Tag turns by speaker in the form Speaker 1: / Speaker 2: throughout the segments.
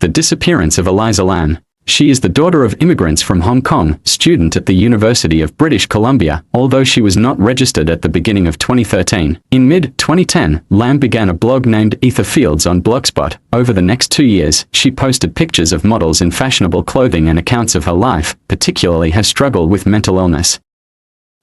Speaker 1: The disappearance of Elisa Lam. She is the daughter of immigrants from Hong Kong, student at the University of British Columbia, although she was not registered at the beginning of 2013. In mid-2010, Lam began a blog named Ether Fields on Blogspot. Over the next 2 years, she posted pictures of models in fashionable clothing and accounts of her life, particularly her struggle with mental illness.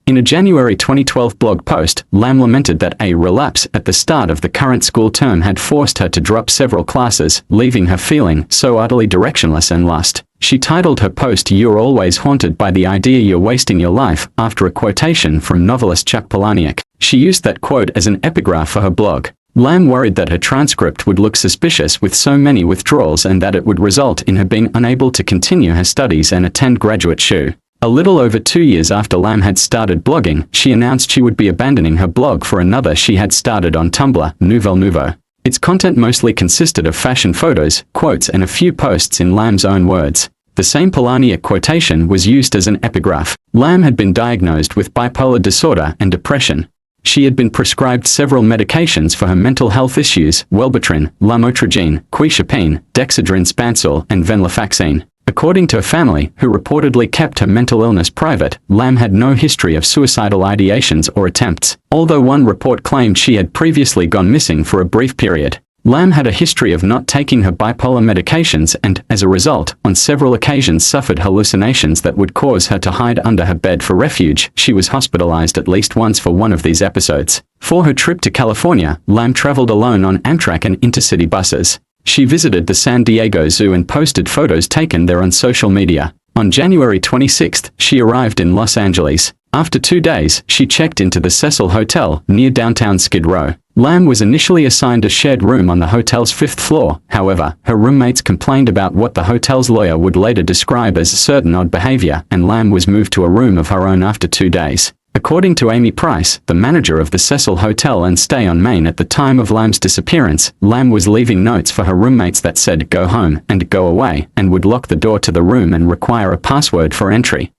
Speaker 1: In a January 2012 blog post, Lam lamented that a relapse at the start of the current school term had forced her to drop several classes, leaving her feeling so utterly directionless and lost. She titled her post "You're Always Haunted by the Idea You're Wasting Your Life," after a quotation from novelist Chuck Palahniuk. She used that quote as an epigraph for her blog. Lam worried that her transcript would look suspicious with so many withdrawals and that it would result in her being unable to continue her studies and attend graduate school. A little over 2 years after Lam had started blogging, she announced she would be abandoning her blog for another she had started on Tumblr, Nouvelle Nouveau. Its content mostly consisted of fashion photos, quotes and a few posts in Lam's own words. The same Palahniuk quotation was used as an epigraph. Lam had been diagnosed with bipolar disorder and depression. She had been prescribed several medications for her mental health issues: Wellbutrin, lamotrigine, quetiapine, dexedrine Spansol, and venlafaxine. According to a family, who reportedly kept her mental illness private, Lam had no history of suicidal ideations or attempts, although one report claimed she had previously gone missing for a brief period. Lam had a history of not taking her bipolar medications and, as a result, on several occasions suffered hallucinations that would cause her to hide under her bed for refuge. She was hospitalized at least once for one of these episodes. For her trip to California, Lam traveled alone on Amtrak and intercity buses. She visited the San Diego Zoo and posted photos taken there on social media. On January 26, she arrived in Los Angeles. After 2 days, she checked into the Cecil Hotel, near downtown Skid Row. Lam was initially assigned a shared room on the hotel's 5th floor. However, her roommates complained about what the hotel's lawyer would later describe as certain odd behavior, and Lam was moved to a room of her own after 2 days. According to Amy Price, the manager of the Cecil Hotel and Stay on Main at the time of Lam's disappearance, Lam was leaving notes for her roommates that said "go home" and "go away," and would lock the door to the room and require a password for entry.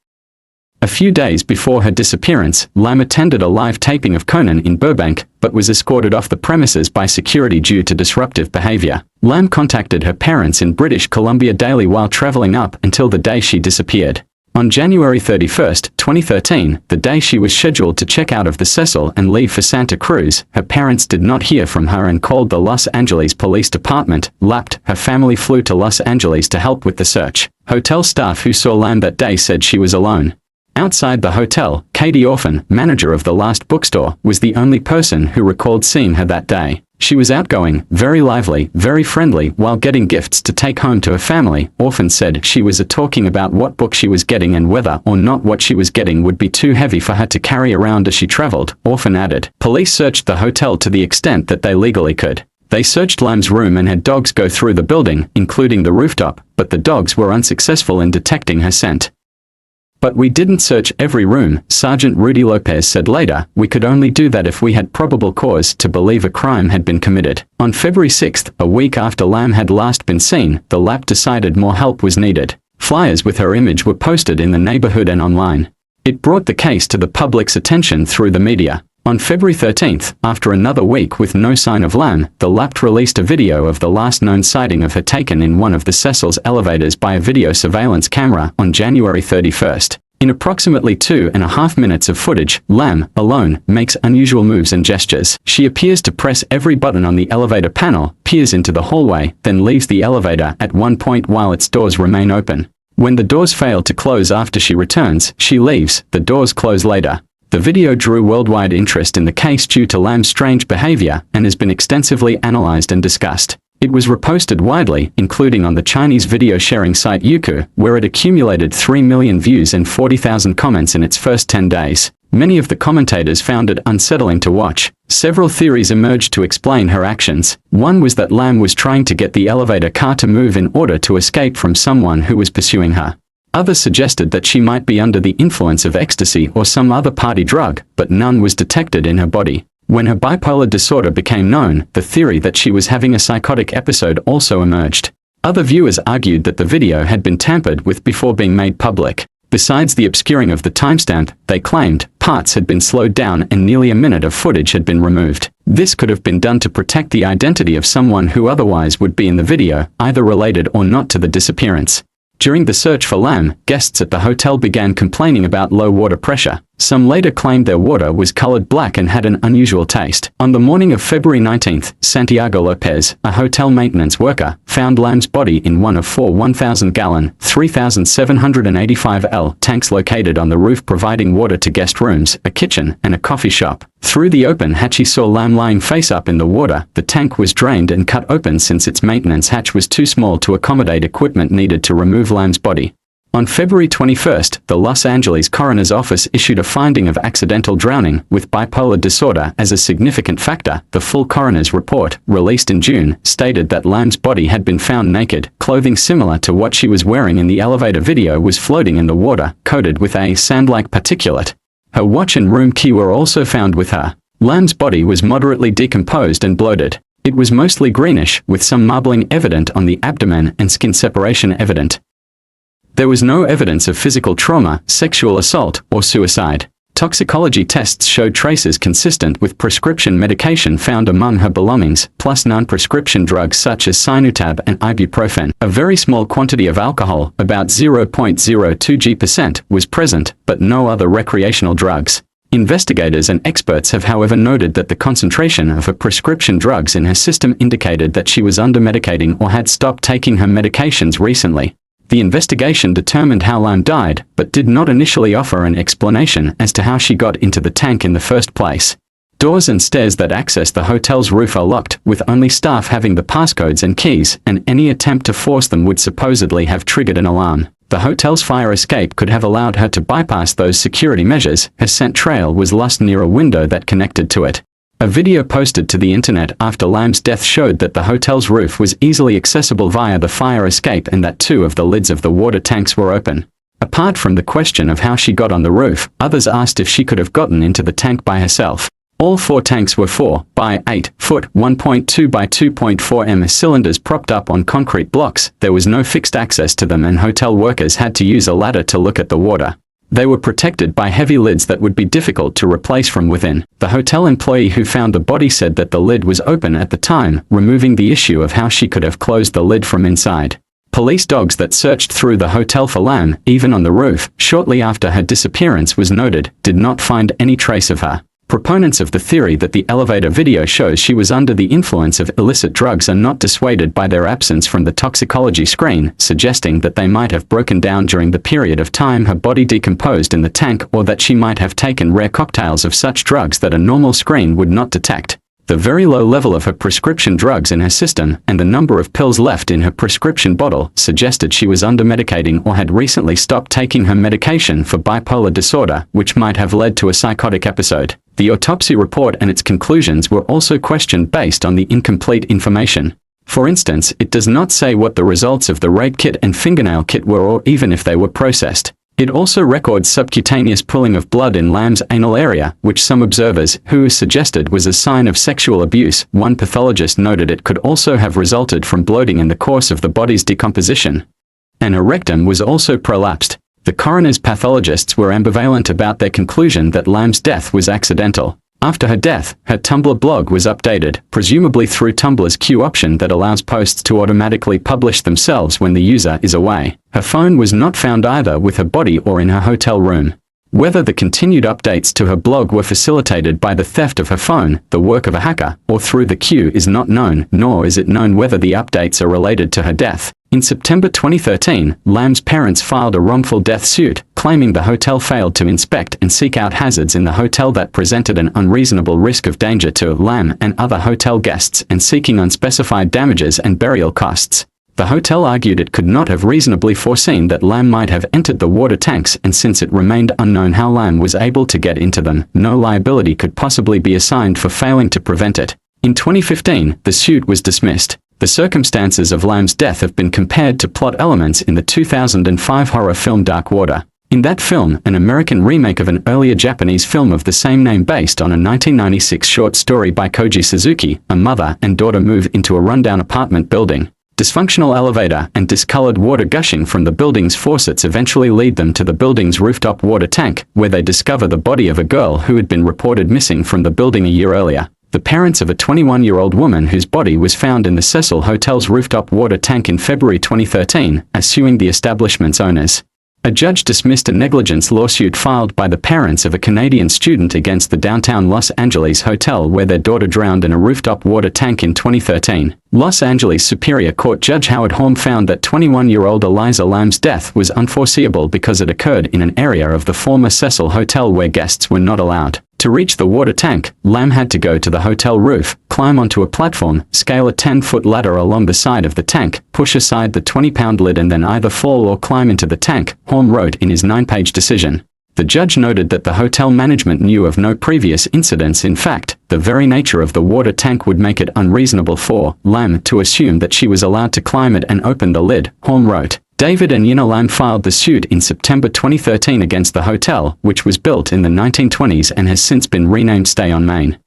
Speaker 1: A few days before her disappearance, Lam attended a live taping of Conan in Burbank, but was escorted off the premises by security due to disruptive behavior. Lam contacted her parents in British Columbia daily while traveling up until the day she disappeared. On January 31, 2013, the day she was scheduled to check out of the Cecil and leave for Santa Cruz, her parents did not hear from her and called the Los Angeles Police Department. Her family flew to Los Angeles to help with the search. Hotel staff who saw Lam that day said she was alone. Outside the hotel, Katie Orphan, manager of the Last Bookstore, was the only person who recalled seeing her that day. She was outgoing, very lively, very friendly, while getting gifts to take home to her family. Orphan said she was talking about what book she was getting and whether or not what she was getting would be too heavy for her to carry around as she traveled. Orphan added, "Police searched the hotel to the extent that they legally could. They searched Lam's room and had dogs go through the building, including the rooftop, but the dogs were unsuccessful in detecting her scent. But we didn't search every room," Sergeant Rudy Lopez said later. "We could only do that if we had probable cause to believe a crime had been committed." On February 6, a week after Lam had last been seen, the LAP decided more help was needed. Flyers with her image were posted in the neighborhood and online. It brought the case to the public's attention through the media. On February 13, after another week with no sign of Lam, the LAP released a video of the last known sighting of her taken in one of the Cecil's elevators by a video surveillance camera on January 31. In approximately 2.5 minutes of footage, Lam, alone, makes unusual moves and gestures. She appears to press every button on the elevator panel, peers into the hallway, then leaves the elevator at one point while its doors remain open. When the doors fail to close after she returns, she leaves. The doors close later. The video drew worldwide interest in the case due to Lam's strange behavior and has been extensively analyzed and discussed. It was reposted widely, including on the Chinese video sharing site Youku, where it accumulated 3 million views and 40,000 comments in its first 10 days. Many of the commentators found it unsettling to watch. Several theories emerged to explain her actions. One was that Lam was trying to get the elevator car to move in order to escape from someone who was pursuing her. Others suggested that she might be under the influence of ecstasy or some other party drug, but none was detected in her body. When her bipolar disorder became known, the theory that she was having a psychotic episode also emerged. Other viewers argued that the video had been tampered with before being made public. Besides the obscuring of the timestamp, they claimed parts had been slowed down and nearly a minute of footage had been removed. This could have been done to protect the identity of someone who otherwise would be in the video, either related or not to the disappearance. During the search for Lam, guests at the hotel began complaining about low water pressure. Some later claimed their water was colored black and had an unusual taste. On the morning of February 19th, Santiago Lopez, a hotel maintenance worker, found Lam's body in one of four 1,000-gallon, 3,785 L tanks located on the roof providing water to guest rooms, a kitchen, and a coffee shop. Through the open hatch he saw Lam lying face up in the water. The tank was drained and cut open since its maintenance hatch was too small to accommodate equipment needed to remove Lam's body. On February 21st, the Los Angeles coroner's office issued a finding of accidental drowning with bipolar disorder as a significant factor. The full coroner's report, released in June, stated that Lam's body had been found naked. Clothing similar to what she was wearing in the elevator video was floating in the water, coated with a sand-like particulate. Her watch and room key were also found with her. Lam's body was moderately decomposed and bloated. It was mostly greenish, with some marbling evident on the abdomen and skin separation evident. There was no evidence of physical trauma, sexual assault, or suicide. Toxicology tests showed traces consistent with prescription medication found among her belongings, plus non-prescription drugs such as Sinutab and ibuprofen. A very small quantity of alcohol, about 0.02%, was present, but no other recreational drugs. Investigators and experts have however noted that the concentration of her prescription drugs in her system indicated that she was under-medicating or had stopped taking her medications recently. The investigation determined how Lam died, but did not initially offer an explanation as to how she got into the tank in the first place. Doors and stairs that access the hotel's roof are locked, with only staff having the passcodes and keys, and any attempt to force them would supposedly have triggered an alarm. The hotel's fire escape could have allowed her to bypass those security measures. Her scent trail was lost near a window that connected to it. A video posted to the internet after Lam's death showed that the hotel's roof was easily accessible via the fire escape and that two of the lids of the water tanks were open. Apart from the question of how she got on the roof, others asked if she could have gotten into the tank by herself. All four tanks were 4 by 8 foot 1.2 by 2.4 m cylinders propped up on concrete blocks. There was no fixed access to them and hotel workers had to use a ladder to look at the water. They were protected by heavy lids that would be difficult to replace from within. The hotel employee who found the body said that the lid was open at the time, removing the issue of how she could have closed the lid from inside. Police dogs that searched through the hotel for Lam, even on the roof, shortly after her disappearance was noted, did not find any trace of her. Proponents of the theory that the elevator video shows she was under the influence of illicit drugs are not dissuaded by their absence from the toxicology screen, suggesting that they might have broken down during the period of time her body decomposed in the tank or that she might have taken rare cocktails of such drugs that a normal screen would not detect. The very low level of her prescription drugs in her system and the number of pills left in her prescription bottle suggested she was under-medicating or had recently stopped taking her medication for bipolar disorder, which might have led to a psychotic episode. The autopsy report and its conclusions were also questioned based on the incomplete information. For instance, it does not say what the results of the rape kit and fingernail kit were or even if they were processed. It also records subcutaneous pooling of blood in Lam's anal area, which some observers who suggested was a sign of sexual abuse. One pathologist noted it could also have resulted from bloating in the course of the body's decomposition. And her rectum was also prolapsed. The coroner's pathologists were ambivalent about their conclusion that Lam's death was accidental. After her death, her Tumblr blog was updated, presumably through Tumblr's queue option that allows posts to automatically publish themselves when the user is away. Her phone was not found either with her body or in her hotel room. Whether the continued updates to her blog were facilitated by the theft of her phone, the work of a hacker, or through the queue is not known, nor is it known whether the updates are related to her death. In September 2013, Lam's parents filed a wrongful death suit, claiming the hotel failed to inspect and seek out hazards in the hotel that presented an unreasonable risk of danger to Lam and other hotel guests and seeking unspecified damages and burial costs. The hotel argued it could not have reasonably foreseen that Lam might have entered the water tanks, and since it remained unknown how Lam was able to get into them, no liability could possibly be assigned for failing to prevent it. In 2015, the suit was dismissed. The circumstances of Lam's death have been compared to plot elements in the 2005 horror film Dark Water. In that film, an American remake of an earlier Japanese film of the same name based on a 1996 short story by Koji Suzuki, a mother and daughter move into a rundown apartment building. Dysfunctional elevator and discolored water gushing from the building's faucets eventually lead them to the building's rooftop water tank, where they discover the body of a girl who had been reported missing from the building a year earlier. the parents of a 21-year-old woman whose body was found in the Cecil Hotel's rooftop water tank in February 2013, are suing the establishment's owners. A judge dismissed a negligence lawsuit filed by the parents of a Canadian student against the downtown Los Angeles hotel where their daughter drowned in a rooftop water tank in 2013. Los Angeles Superior Court Judge Howard Horn found that 21-year-old Elisa Lam's death was unforeseeable because it occurred in an area of the former Cecil Hotel where guests were not allowed. To reach the water tank, Lam had to go to the hotel roof, climb onto a platform, scale a 10-foot ladder along the side of the tank, push aside the 20-pound lid and then either fall or climb into the tank, Horn wrote in his 9-page decision. The judge noted that the hotel management knew of no previous incidents. In fact, the very nature of the water tank would make it unreasonable for Lam to assume that she was allowed to climb it and open the lid, Horn wrote. David and Yina Lam filed the suit in September 2013 against the hotel, which was built in the 1920s and has since been renamed Stay on Main.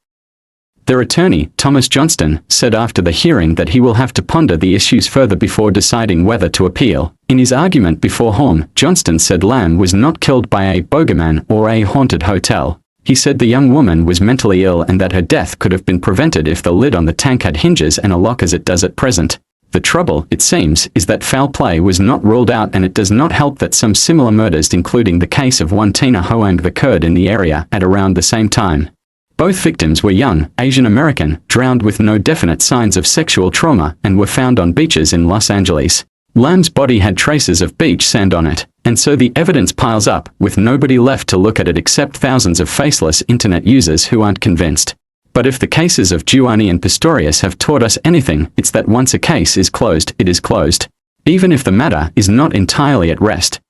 Speaker 1: Their attorney, Thomas Johnston, said after the hearing that he will have to ponder the issues further before deciding whether to appeal. In his argument before Horn, Johnston said Lam was not killed by a bogeyman or a haunted hotel. He said the young woman was mentally ill and that her death could have been prevented if the lid on the tank had hinges and a lock as it does at present. The trouble, it seems, is that foul play was not ruled out, and it does not help that some similar murders, including the case of one Tina Hoang, occurred in the area at around the same time. Both victims were young, Asian American, drowned with no definite signs of sexual trauma, and were found on beaches in Los Angeles. Lam's body had traces of beach sand on it, and so the evidence piles up, with nobody left to look at it except thousands of faceless internet users who aren't convinced. But if the cases of Giuliani and Pistorius have taught us anything, it's that once a case is closed, it is closed. Even if the matter is not entirely at rest,